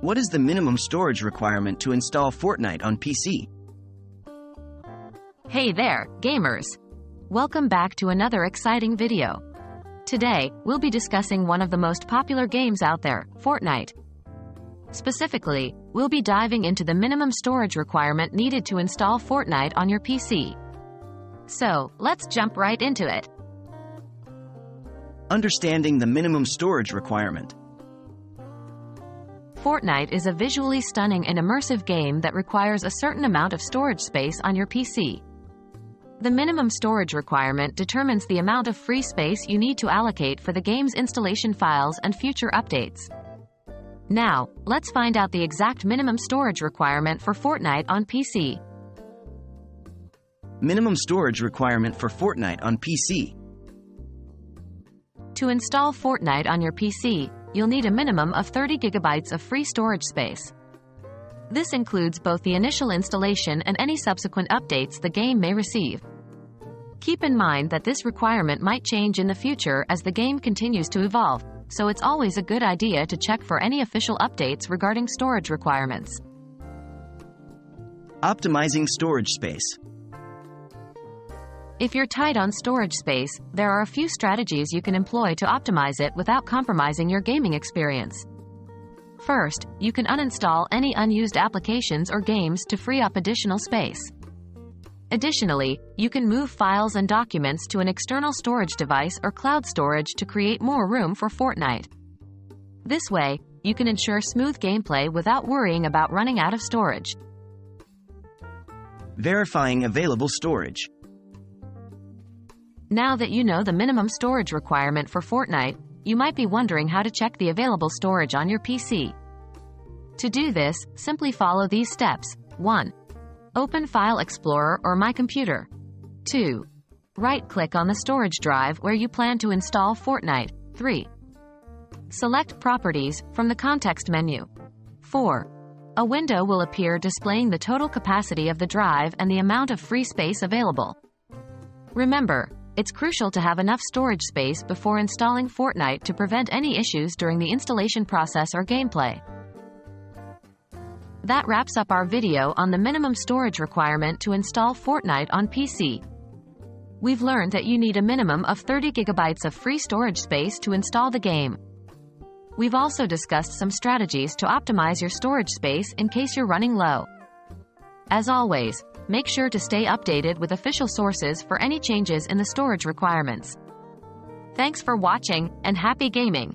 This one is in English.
What is the minimum storage requirement to install Fortnite on PC? Hey there, gamers! Welcome back to another exciting video. Today, we'll be discussing one of the most popular games out there, Fortnite. Specifically, we'll be diving into the minimum storage requirement needed to install Fortnite on your PC. So, let's jump right into it. Understanding the minimum storage requirement. Fortnite is a visually stunning and immersive game that requires a certain amount of storage space on your PC. The minimum storage requirement determines the amount of free space you need to allocate for the game's installation files and future updates. Now, let's find out the exact minimum storage requirement for Fortnite on PC. Minimum storage requirement for Fortnite on PC. To install Fortnite on your PC, you'll need a minimum of 30 GB of free storage space. This includes both the initial installation and any subsequent updates the game may receive. Keep in mind that this requirement might change in the future as the game continues to evolve, so it's always a good idea to check for any official updates regarding storage requirements. Optimizing storage space. If you're tight on storage space, there are a few strategies you can employ to optimize it without compromising your gaming experience. First, you can uninstall any unused applications or games to free up additional space. Additionally, you can move files and documents to an external storage device or cloud storage to create more room for Fortnite. This way, you can ensure smooth gameplay without worrying about running out of storage. Verifying available storage. Now that you know the minimum storage requirement for Fortnite, you might be wondering how to check the available storage on your PC. To do this, simply follow these steps. 1. Open File Explorer or My Computer. 2. Right-click on the storage drive where you plan to install Fortnite. 3. Select Properties from the context menu. 4. A window will appear displaying the total capacity of the drive and the amount of free space available. Remember, it's crucial to have enough storage space before installing Fortnite to prevent any issues during the installation process or gameplay. That wraps up our video on the minimum storage requirement to install Fortnite on PC. We've learned that you need a minimum of 30 GB of free storage space to install the game. We've also discussed some strategies to optimize your storage space in case you're running low. As always, make sure to stay updated with official sources for any changes in the storage requirements. Thanks for watching, and happy gaming!